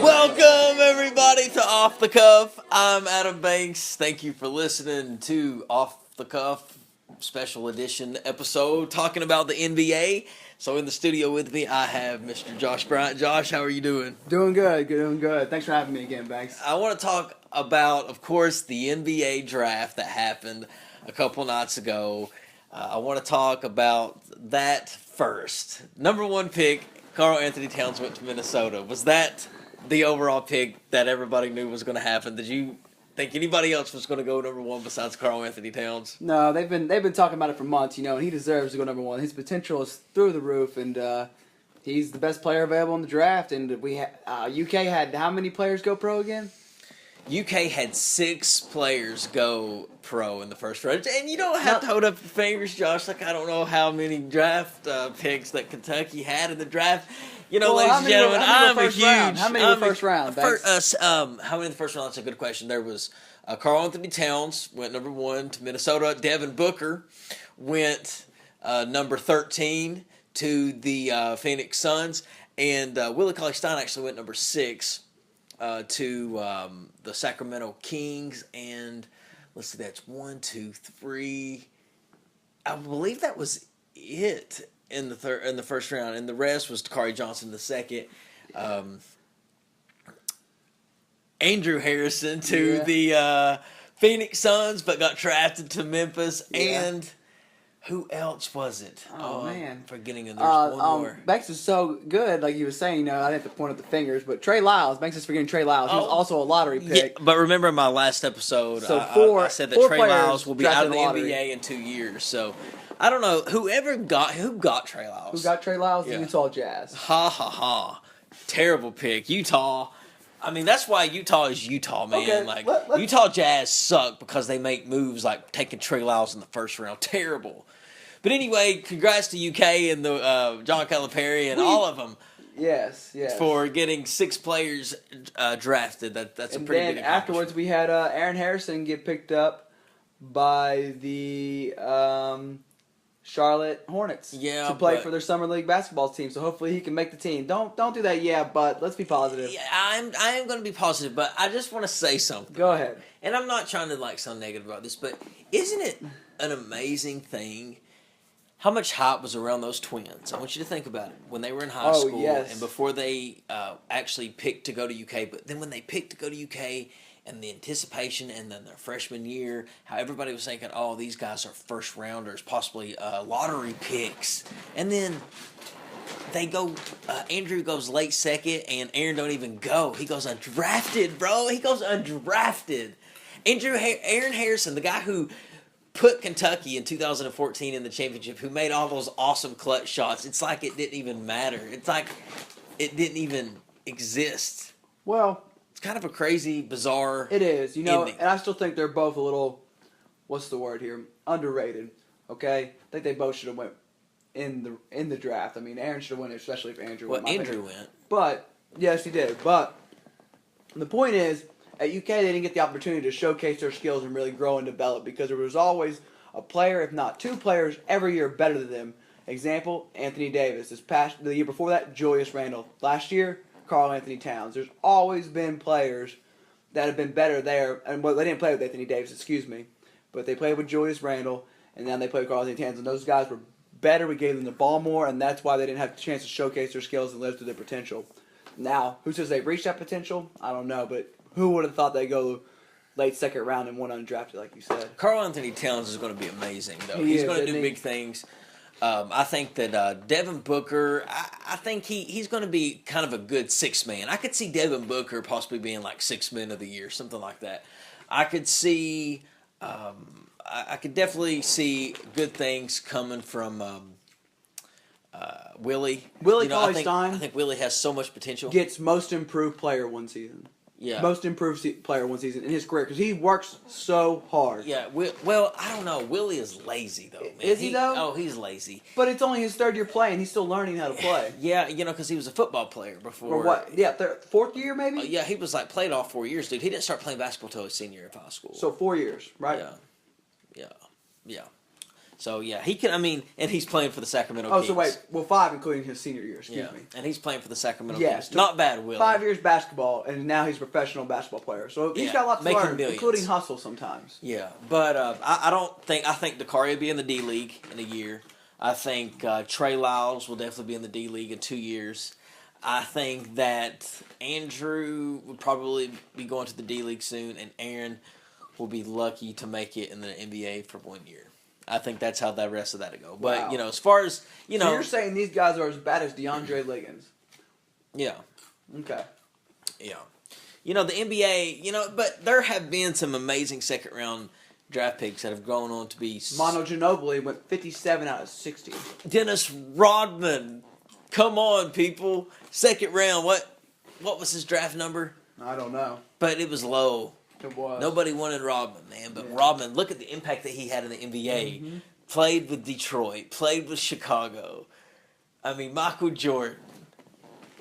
Welcome, everybody, to Off the Cuff. I'm Adam Banks. Thank you for listening to Off the Cuff special edition episode talking about the NBA. So in the studio with me, I have Mr. Josh Bryant. Josh, how are you doing? Doing good. Thanks for having me again, Banks. I want to talk about, of course, the NBA draft that happened a couple nights ago. I want to talk about that first. Number one pick, Karl Anthony Towns went to Minnesota. Was that the overall pick that everybody knew was going to happen? Did you think anybody else was going to go number one besides Karl Anthony Towns? No, they've been talking about it for months, and he deserves to go number one. His potential is through the roof, and he's the best player available in the draft. And UK had how many players go pro again? UK had 6 players go pro in the first round. And you don't have to hold up your fingers, Josh. Like, I don't know how many draft picks that Kentucky had in the draft. You know, ladies and gentlemen, I'm a huge... How many in the first round? How many in the first round? That's a good question. There was Karl Anthony Towns went number 1 to Minnesota. Devin Booker went number 13 to the Phoenix Suns. And Willie CauleyStein actually went number 6 to the Sacramento Kings. And let's see, that's 1, 2, 3. I believe that was it in the first round, and the rest was Takari Johnson the second. Andrew Harrison to the Phoenix Suns, but got drafted to Memphis. Yeah. And who else was it? Oh man, I'm forgetting. There's one more. Banks is so good, like you were saying. I didn't have to point at the fingers, but Trey Lyles. Banks is forgetting Trey Lyles. He was also a lottery pick. Yeah, but remember my last episode, so I said that Trey Lyles will be out of the NBA in 2 years. So I don't know who got Trey Lyles. Who got Trey Lyles? The Utah Jazz. Ha ha ha! Terrible pick, Utah. I mean, that's why Utah is Utah, man. Okay, Utah Jazz suck because they make moves like taking Trey Lyles in the first round. Terrible. But anyway, congrats to UK and the John Calipari and all of them. Yes. For getting 6 players drafted. That's a pretty big accomplishment. And then afterwards, we had Aaron Harrison get picked up by the Charlotte Hornets to play for their summer league basketball team. So hopefully he can make the team. Don't do that, but let's be positive. Yeah, I am going to be positive, but I just want to say something. Go ahead. And I'm not trying to sound negative about this, but isn't it an amazing thing how much hype was around those twins? I want you to think about it. When they were in high school and before they actually picked to go to UK, but then when they picked to go to UK and the anticipation and then their freshman year, how everybody was thinking, oh, these guys are first rounders, possibly lottery picks. And then they go, Andrew goes late second and Aaron don't even go. He goes undrafted, bro. He goes undrafted. Aaron Harrison, the guy who put Kentucky in 2014 in the championship, who made all those awesome clutch shots. It's like it didn't even matter. It's like it didn't even exist. Well, it's kind of a crazy, bizarre. It is, ending. And I still think they're both a little, what's the word here? Underrated. Okay, I think they both should have went in the draft. I mean, Aaron should have went, especially if Andrew went. Well, Andrew went. But yes, he did. But the point is, at UK, they didn't get the opportunity to showcase their skills and really grow and develop because there was always a player, if not 2 players, every year better than them. Example, Anthony Davis. The year before that, Julius Randle. Last year, Karl Anthony Towns. There's always been players that have been better there. And they didn't play with Anthony Davis, but they played with Julius Randle, and now they play with Karl Anthony Towns. And those guys were better. We gave them the ball more, and that's why they didn't have the chance to showcase their skills and live to their potential. Now, who says they've reached that potential? I don't know, but who would have thought they'd go late second round and went undrafted, like you said? Karl Anthony Towns is going to be amazing, though. He's going to do big things. I think that Devin Booker, I think he's going to be kind of a good 6th man. I could see Devin Booker possibly being like 6th man of the year, something like that. I could see, I could definitely see good things coming from Willie. Willie CauleyStein. I think Willie has so much potential. Gets most improved player one season. Yeah. Most improved player one season in his career because he works so hard. Yeah, well, I don't know. Willie is lazy, though, man. Is he, though? Oh, he's lazy. But it's only his 3rd year playing. He's still learning how to play. Yeah, because he was a football player before. Or what? Yeah, 4th year maybe? Yeah, he was played all 4 years, dude. He didn't start playing basketball until his senior year of high school. So 4 years, right? Yeah. So, yeah, he can, and he's playing for the Sacramento Kings. Oh, so wait, 5 including his senior year, excuse me. And he's playing for the Sacramento Kings. Not bad, Willie. 5 years basketball, and now he's a professional basketball player. So he's got a lot to learn, including hustle sometimes. Yeah, but I think Dakari will be in the D-League in a year. I think Trey Lyles will definitely be in the D-League in 2 years. I think that Andrew would probably be going to the D-League soon, and Aaron will be lucky to make it in the NBA for 1 year. I think that's how the rest of that will go. But, as far as, So you're saying these guys are as bad as DeAndre Liggins? Yeah. Okay. Yeah. The NBA, but there have been some amazing second-round draft picks that have gone on to be... Manu Ginobili went 57 out of 60. Dennis Rodman. Come on, people. Second round. What was his draft number? I don't know. But it was low. It was. Nobody wanted Rodman, man. But Rodman, look at the impact that he had in the NBA. Mm-hmm. Played with Detroit. Played with Chicago. Michael Jordan.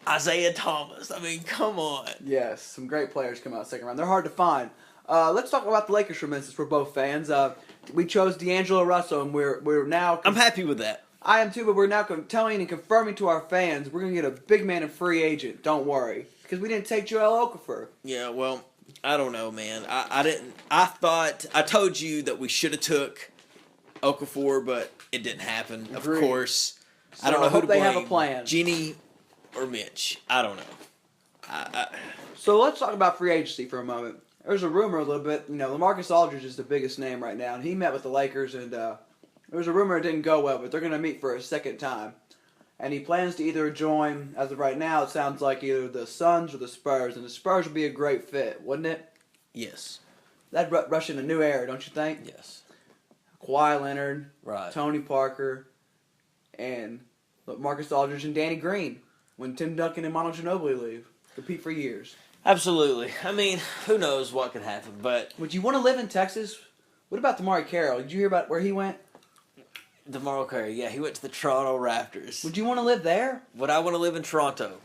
Isaiah Thomas. Come on. Yes, some great players come out second round. They're hard to find. Let's talk about the Lakers for a minute since we're both fans. We chose D'Angelo Russell, and we're now... I'm happy with that. I am too, but we're now telling and confirming to our fans we're going to get a big man and free agent. Don't worry. Because we didn't take Joel Okafor. Yeah, well... I don't know, man. I didn't. I told you that we should have took Okafor, but it didn't happen. Agreed. Of course. So I don't know who to blame. They have a plan. Jeannie or Mitch. I don't know. So let's talk about free agency for a moment. There's a rumor a little bit. LaMarcus Aldridge is the biggest name right now, and he met with the Lakers, and there was a rumor it didn't go well, but they're going to meet for a second time. And he plans to either join, as of right now, it sounds like either the Suns or the Spurs. And the Spurs would be a great fit, wouldn't it? Yes. That'd rush in a new era, don't you think? Yes. Kawhi Leonard, right. Tony Parker, and Marcus Aldridge and Danny Green when Tim Duncan and Manu Ginobili leave. Compete for years. Absolutely. Who knows what could happen, but... Would you want to live in Texas? What about DeMar Carroll? Did you hear about where he went? DeMar Carroll, yeah, he went to the Toronto Raptors. Would you want to live there? Would I want to live in Toronto?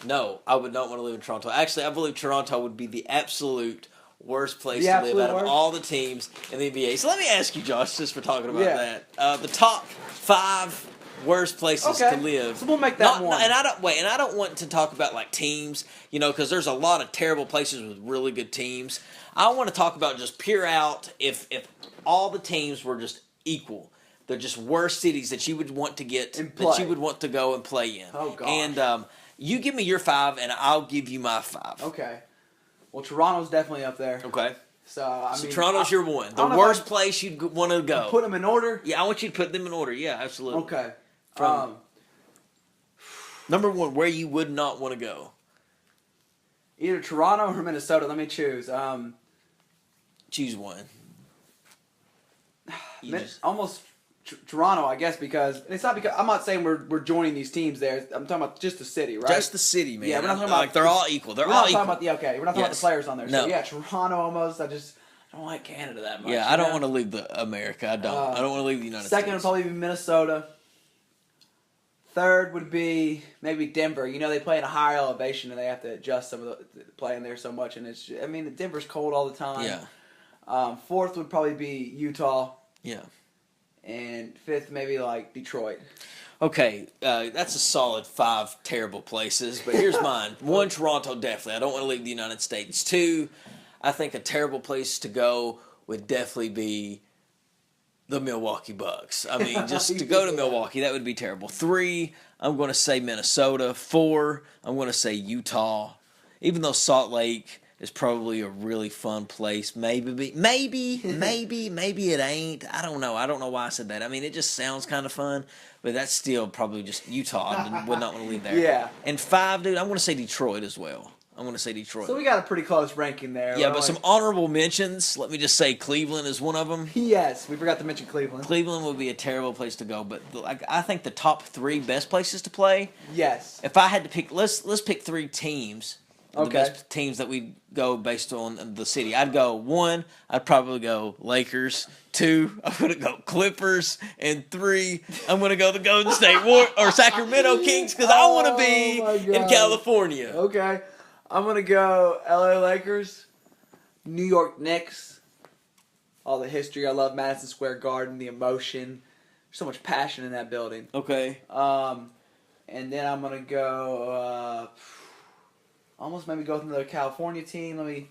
No, I would not want to live in Toronto. Actually, I believe Toronto would be the absolute worst place to live out of all the teams in the NBA. So let me ask you, Josh, just for talking about that. The top 5 worst places to live. So we'll make that one. And I don't want to talk about teams, because there's a lot of terrible places with really good teams. I want to talk about just pure out if all the teams were just equal. They're just worst cities that you would want to get, that you would want to go and play in. Oh, gosh. And you give me your 5, and I'll give you my 5. Okay. Well, Toronto's definitely up there. Okay. So Toronto's your one. The worst place you'd want to go. Put them in order? Yeah, I want you to put them in order. Yeah, absolutely. Okay. Number 1, where you would not want to go. Either Toronto or Minnesota. Let me choose. Choose one. Almost Toronto, I guess, because it's not because I'm not saying we're joining these teams there. I'm talking about just the city, right? Just the city, man. Yeah, we're not talking about they're all equal. We're not all talking about we're not talking about the players on there. No. So yeah, Toronto almost. I don't like Canada that much. Yeah, I don't want to leave America. I don't. I don't want to leave the United States. Second would probably be Minnesota. Third would be maybe Denver. They play in a higher elevation and they have to adjust some of the playing there so much. And Denver's cold all the time. Yeah. Fourth would probably be Utah. Yeah. And fifth, maybe Detroit. Okay, that's a solid 5 terrible places. But here's mine. 1, Toronto, definitely. I don't want to leave the United States. 2, I think a terrible place to go would definitely be the Milwaukee Bucks. Just to go to Milwaukee, that would be terrible. 3, I'm going to say Minnesota. 4, I'm going to say Utah. Even though Salt Lake is probably a really fun place. Maybe it ain't. I don't know. I don't know why I said that. It just sounds kind of fun, but that's still probably just Utah. I would not want to leave there. Yeah. And 5, dude, I'm going to say Detroit as well. I'm going to say Detroit. So we got a pretty close ranking there. Yeah, but some honorable mentions. Let me just say Cleveland is one of them. Yes, we forgot to mention Cleveland. Cleveland would be a terrible place to go, but I think the top 3 best places to play. Yes. If I had to pick, let's pick 3 teams. Okay. The best teams that we go based on the city. I'd go 1, I'd probably go Lakers. 2, I'm going to go Clippers. And 3, I'm going to go the Golden State or Sacramento Kings because I want to be in California. Okay. I'm going to go LA Lakers, New York Knicks. All the history. I love Madison Square Garden, the emotion. so much passion in that building. Okay. And then I'm gonna go. Almost maybe go with another California team. Let me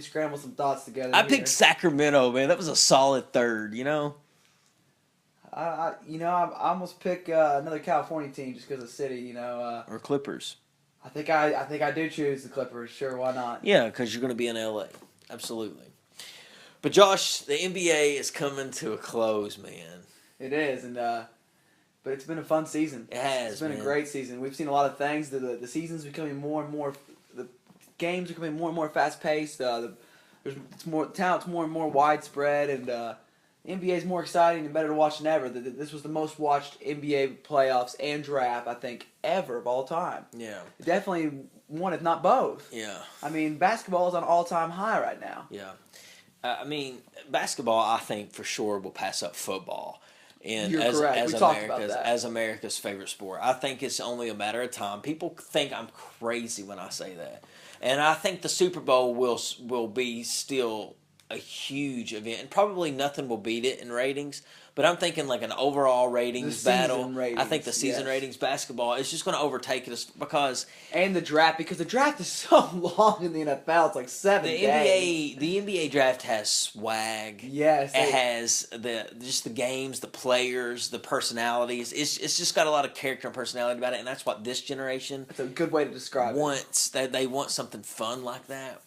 scramble some thoughts together. I picked Sacramento, man. That was a solid third. I almost pick another California team just because of city. Or Clippers. I think I do choose the Clippers. Sure, why not? Yeah, because you're going to be in LA. Absolutely. But Josh, the NBA is coming to a close, man. It is, but it's been a fun season. It has. It's been a great season. We've seen a lot of things. The season's becoming more and more. The games are becoming more and more fast paced. It's more talent's more and more widespread, and the NBA is more exciting and better to watch than ever. This was the most watched NBA playoffs and draft, I think, ever of all time. Yeah. Definitely one, if not both. Yeah. I mean, basketball is on an all-time high right now. Yeah. Basketball, I think, for sure will pass up football. And You're correct. We talked about that. As America's favorite sport. I think it's only a matter of time. People think I'm crazy when I say that. And I think the Super Bowl will be still a huge event, and probably nothing will beat it in ratings. But I'm thinking like an overall ratings battle. Ratings, I think the season ratings basketball is just going to overtake it because the draft is so long in the NFL. It's like 7 days. The NBA draft has swag. Yes, it has the games, the players, the personalities. It's just got a lot of character and personality about it, and that's what this generation. That's a good way to describe it. They want something fun like that.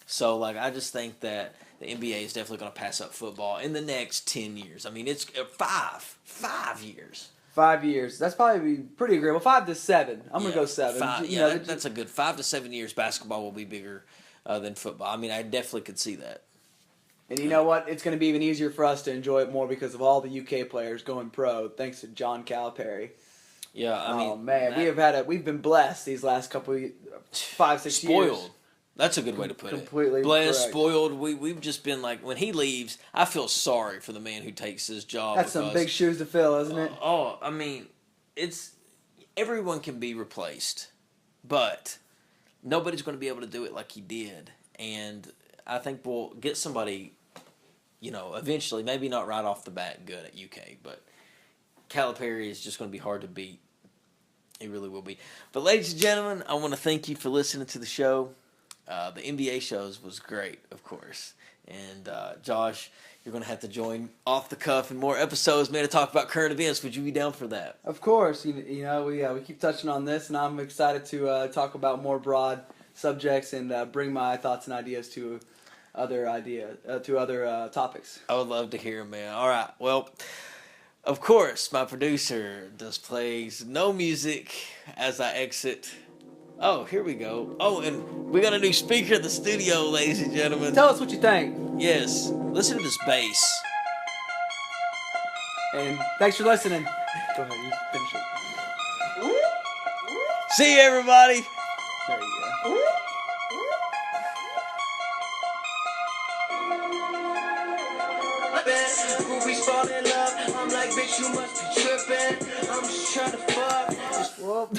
So I just think that the NBA is definitely going to pass up football in the next 10 years. I mean, it's 5 years. 5 years. That's probably pretty agreeable. 5 to 7. I'm going to go 7. That's a good 5 to 7 years. Basketball will be bigger than football. I mean, I definitely could see that. And you know what? It's going to be even easier for us to enjoy it more because of all the UK players going pro, thanks to John Calipari. Yeah, I mean, oh man, we've been blessed these last couple 5-6 years. Spoiled. That's a good way to put Completely it. Blessed, correct. spoiled. We've just been like, when he leaves, I feel sorry for the man who takes his job. That's some big shoes to fill, isn't it? I mean, everyone can be replaced, but nobody's going to be able to do it like he did. And I think we'll get somebody, eventually, maybe not right off the bat good at UK, but Calipari is just going to be hard to beat. He really will be. But ladies and gentlemen, I want to thank you for listening to the show. The NBA shows was great, of course. And Josh, you're going to have to join Off the Cuff in more episodes, man, to talk about current events. Would you be down for that? Of course. We keep touching on this, and I'm excited to talk about more broad subjects and bring my thoughts and ideas to other topics. I would love to hear them, man. All right. Well, of course, my producer plays no music as I exit. Oh, here we go. Oh, and we got a new speaker in the studio, ladies and gentlemen. Tell us what you think. Yes. Listen to this bass. And thanks for listening. Go ahead, you finish it. See you, everybody. There you go. We fall in love. I'm like, bitch, you must be tripping. I'm just trying to fuck. Well.